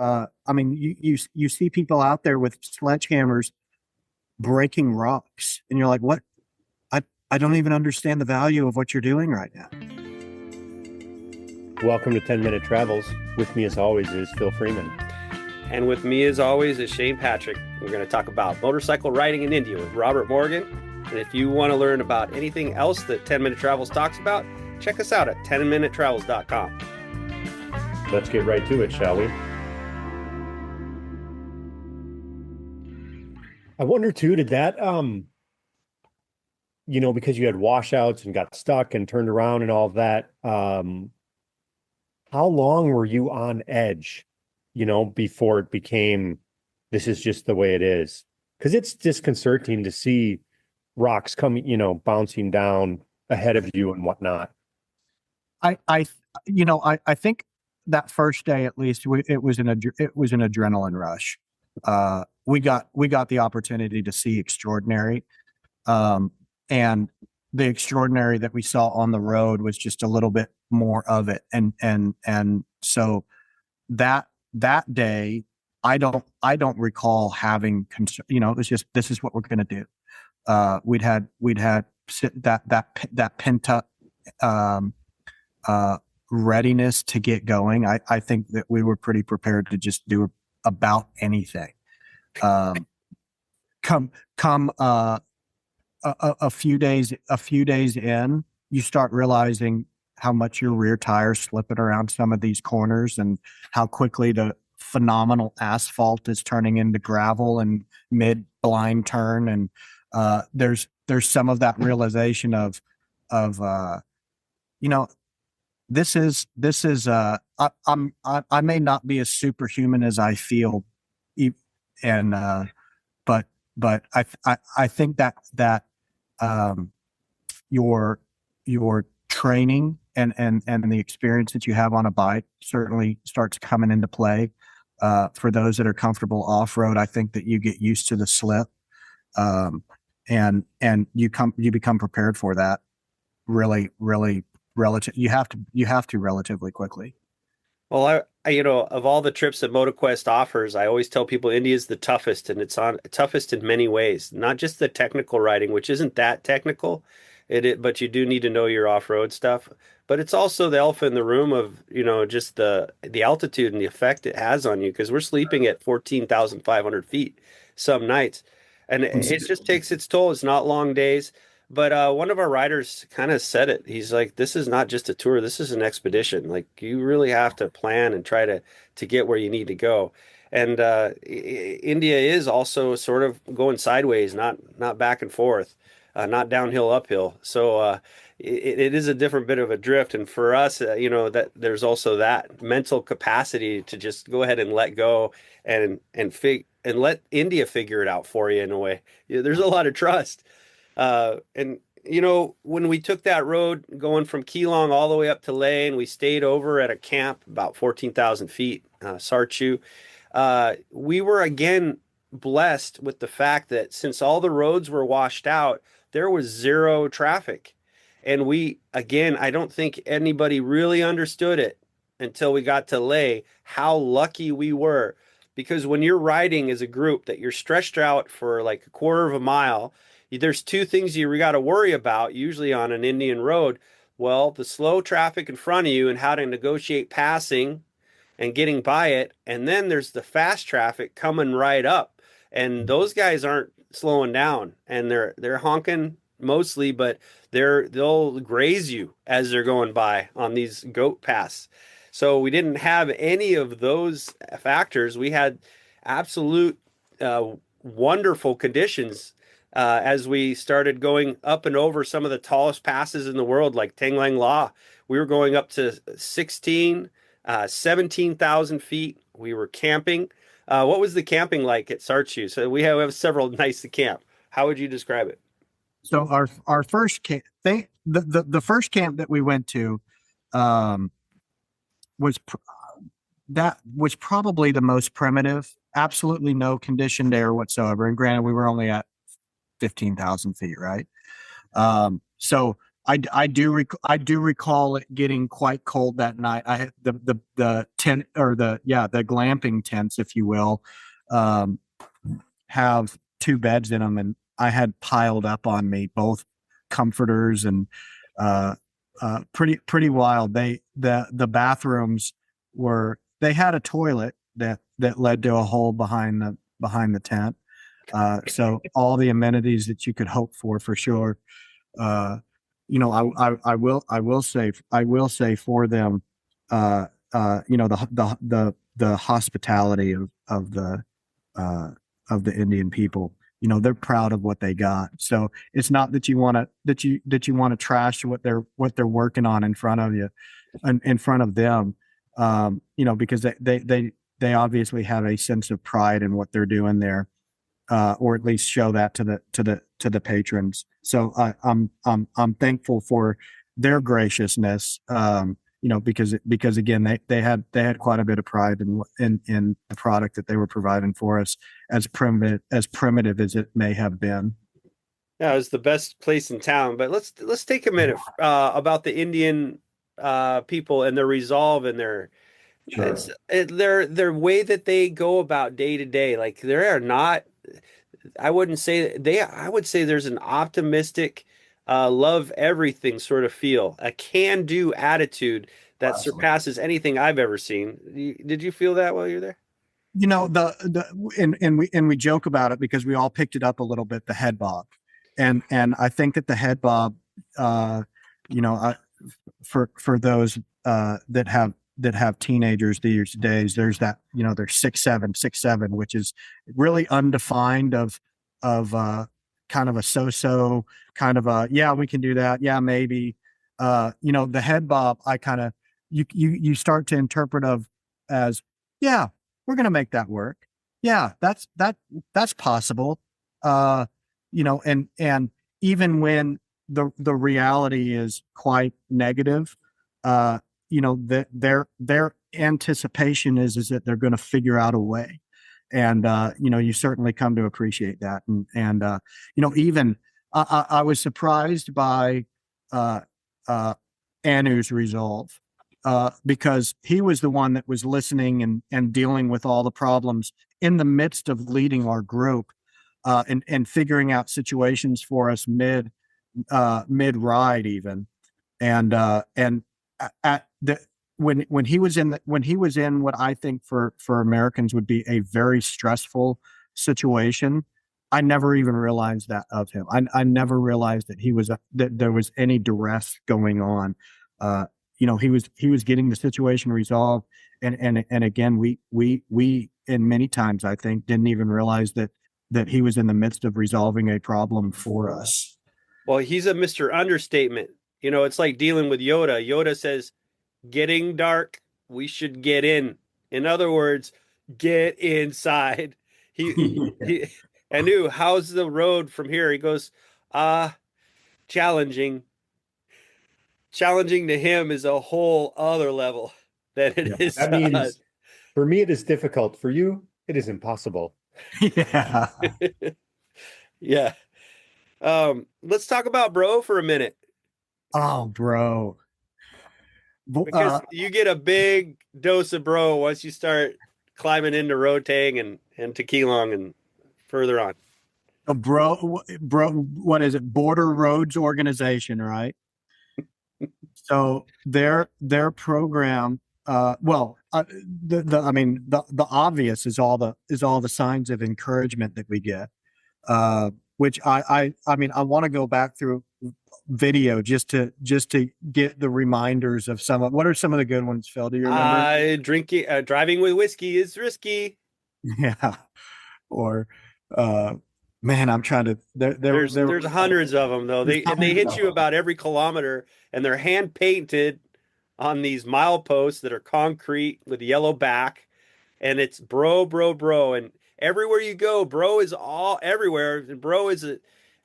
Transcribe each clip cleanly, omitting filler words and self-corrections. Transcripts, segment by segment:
I mean, you see people out there with sledgehammers breaking rocks, and you're like, what? I don't even understand the value of what you're doing right now. Welcome to 10-Minute Travels. With me, as always, is Phil Freeman. And with me, as always, is Shane Patrick. We're going to talk about motorcycle riding in India with Robert Morgan. And if you want to learn about anything else that 10-Minute Travels talks about, check us out at 10minutetravels.com. Let's get right to it, shall we? I wonder, too, did that, because you had washouts and got stuck and turned around and all of that, how long were you on edge, before it became, this is just the way it is? Because it's disconcerting to see rocks coming, bouncing down ahead of you and whatnot. I think that first day, at least, it was an adrenaline rush. We got the opportunity to see extraordinary, and the extraordinary that we saw on the road was just a little bit more of it, and so that day, I don't recall having concern. It was just, this is what we're going to do. We'd had that pent up readiness to get going. I think that we were pretty prepared to just do about anything. Come a few days in, you start realizing how much your rear tires slipping around some of these corners and how quickly the phenomenal asphalt is turning into gravel and mid blind turn. And there's some of that realization of this is I may not be as superhuman as I feel, and but I think that your training and the experience that you have on a bike certainly starts coming into play. For those that are comfortable off-road, I think that you get used to the slip, and you become prepared for that really relative. You have to relatively quickly. Well, of all the trips that MotoQuest offers, I always tell people India is the toughest, and it's toughest in many ways. Not just the technical riding, which isn't that technical, but you do need to know your off-road stuff. But it's also the elephant in the room of just the altitude and the effect it has on you, because we're sleeping at 14,500 feet some nights, and it just takes its toll. It's not long days. But one of our riders kind of said it. He's like, this is not just a tour. This is an expedition. Like, you really have to plan and try to get where you need to go. And India is also sort of going sideways, not back and forth, not downhill, uphill. So it is a different bit of a drift. And for us, that there's also that mental capacity to just go ahead and let go and let India figure it out for you in a way. There's a lot of trust. When we took that road going from Keelong all the way up to Leh, and we stayed over at a camp about 14,000 feet, Sarchu, we were again blessed with the fact that since all the roads were washed out, there was zero traffic. And I don't think anybody really understood it until we got to Leh, how lucky we were. Because when you're riding as a group that you're stretched out for like a quarter of a mile, there's two things you got to worry about usually on an Indian road. Well, the slow traffic in front of you and how to negotiate passing and getting by it. And then there's the fast traffic coming right up. And those guys aren't slowing down, and they're honking mostly, but they'll graze you as they're going by on these goat paths. So we didn't have any of those factors. We had absolute wonderful conditions as we started going up and over some of the tallest passes in the world, like Tenglang La. We were going up to 17,000 feet. We were camping. What was the camping like at Sarchu? So we have several nights to camp. How would you describe it? So our first camp, the first camp that we went to, was probably the most primitive. Absolutely no conditioned air whatsoever. And granted, we were only at 15,000 feet, right? So I do recall it getting quite cold that night. I had the tent, or the glamping tents, if you will, um, have two beds in them, and I had piled up on me both comforters, and uh, pretty wild. The bathrooms they had a toilet that led to a hole behind the tent. So all the amenities that you could hope for sure. Uh, I will say for them, the hospitality of the Indian people. They're proud of what they got. So it's not that you want to trash what they're working on in front of you, in front of them. Because they obviously have a sense of pride in what they're doing there, or at least show that to the patrons. So I'm thankful for their graciousness. Because again, they had quite a bit of pride in the product that they were providing for us, as primitive as it may have been. Yeah, it was the best place in town. But let's take a minute about the Indian people and their resolve and Sure. their way that they go about day to day. Like there are not, I would say there's an optimistic, love everything sort of feel, a can-do attitude that Absolutely. surpasses anything I've ever seen. Did you feel that while you're there? And we joke about it because we all picked it up a little bit, the head bob, and I think that the head bob, uh, you know, I, for those that have teenagers these days, there's that, there's 6'7", 6'7", which is really undefined, of kind of a so-so, kind of a, yeah, we can do that, yeah, maybe. The head bob, I kind of, you start to interpret of as, yeah, we're going to make that work. Yeah, that's possible. And even when the reality is quite negative, their anticipation is that they're going to figure out a way. And you certainly come to appreciate that. And even I was surprised by uh Anu's resolve, because he was the one that was listening and dealing with all the problems in the midst of leading our group, and figuring out situations for us mid ride even. And at the when he was in what I think for Americans would be a very stressful situation, I never even realized that of him. I never realized that there was any duress going on. Uh, he was getting the situation resolved, and again, we in many times, I think, didn't even realize that he was in the midst of resolving a problem for us. Well, he's a Mr. Understatement. It's like dealing with Yoda. Yoda says, getting dark, we should get in. In other words, get inside. He he I knew, how's the road from here? He goes, challenging. Challenging to him is a whole other level than it Yeah. is That to us. means for me, it is difficult. For you, it is impossible. Yeah. Yeah. Let's talk about bro for a minute, Oh, bro. because you get a big dose of bro once you start climbing into Rotang and Tequilong and further on. Bro, what is it? Border Roads Organization, right? So their program, I mean, the obvious is all the signs of encouragement that we get, which I mean, I want to go back through video just to get the reminders of what are some of the good ones, Phil? Do you remember? Driving with whiskey is risky. Yeah. Or, uh, man, I'm trying to, There's hundreds of them though. there's They hundreds hit of you them. about every kilometer, and they're hand painted on these mileposts that are concrete with yellow back, and it's bro, bro, bro, and everywhere you go, bro is all everywhere, and bro is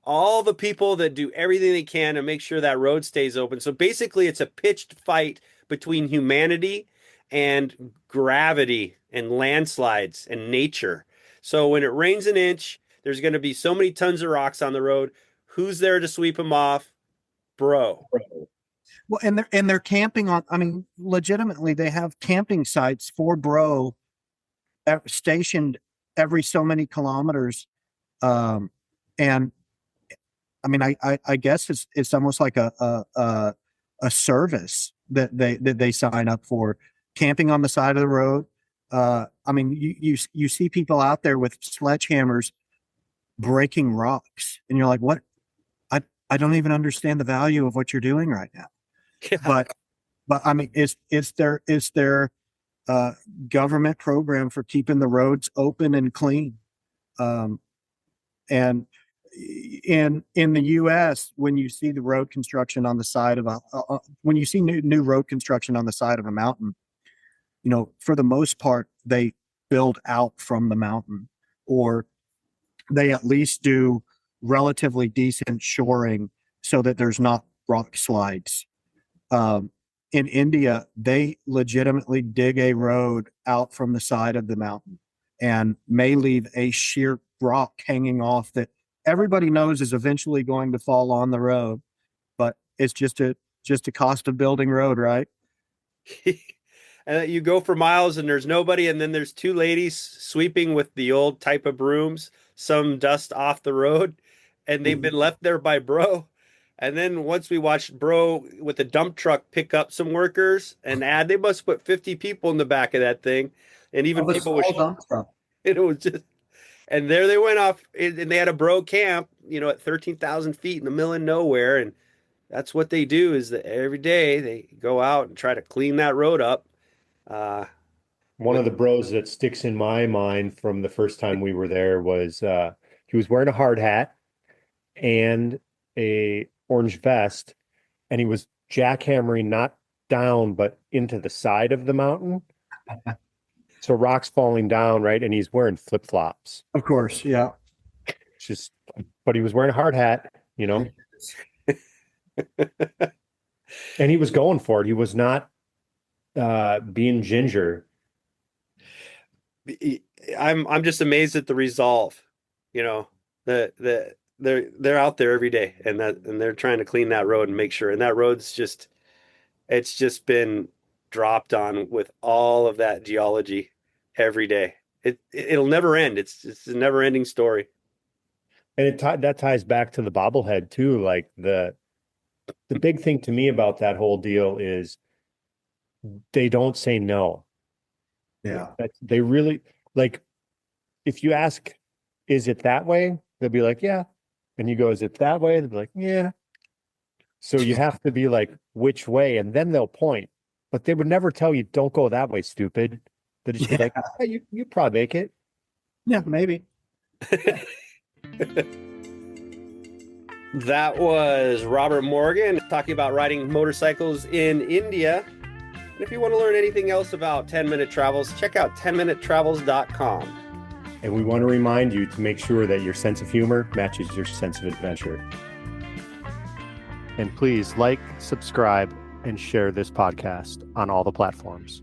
all the people that do everything they can to make sure that road stays open. So basically, it's a pitched fight between humanity and gravity and landslides and nature. So when it rains an inch, there's going to be so many tons of rocks on the road. Who's there to sweep them off? bro. Well, and they're camping on. I mean, legitimately, they have camping sites for bro stationed every so many kilometers, and I mean, I guess it's almost like a service that they sign up for, camping on the side of the road. I mean, you see people out there with sledgehammers breaking rocks, and you're like, what? I don't even understand the value of what you're doing right now. Yeah. But I mean, is there government program for keeping the roads open and clean? And in the U.S., when you see the road construction on the side of when you see new road construction on the side of a mountain, you know, for the most part, they build out from the mountain, or they at least do relatively decent shoring so that there's not rock slides. In India, they legitimately dig a road out from the side of the mountain and may leave a sheer rock hanging off that everybody knows is eventually going to fall on the road, but it's just a cost of building road, right? And you go for miles and there's nobody, and then there's two ladies sweeping with the old type of brooms, some dust off the road, and they've been left there by bro. And then once we watched bro with a dump truck pick up some workers and they must put 50 people in the back of that thing, and even people with dump truck. it was just, and there they went off, and they had a bro camp, you know, at 13,000 feet in the middle of nowhere, and that's what they do, is that every day they go out and try to clean that road up. One of the bros that sticks in my mind from the first time we were there was he was wearing a hard hat and a orange vest, and he was jackhammering not down but into the side of the mountain. So rocks falling down, right? And he's wearing flip-flops. Of course, yeah. But he was wearing a hard hat, you know. And he was going for it. He was not being ginger. I'm just amazed at the resolve, you know, that they're out there every day, and they're trying to clean that road and make sure. And that road's it's just been dropped on with all of that geology every day. It'll never end. It's a never ending story. And that ties back to the bobblehead too. Like the big thing to me about that whole deal is they don't say no. Yeah. They really, like, if you ask, is it that way? They'll be like, yeah. And you go, is it that way? They'll be like, yeah. So you have to be like, which way? And then they'll point. But they would never tell you, don't go that way, stupid. They'd just be like, hey, you probably make it. Yeah, maybe. That was Robert Morgan talking about riding motorcycles in India. And if you want to learn anything else about 10-minute travels, check out 10minutetravels.com. And we want to remind you to make sure that your sense of humor matches your sense of adventure. And please like, subscribe, and share this podcast on all the platforms.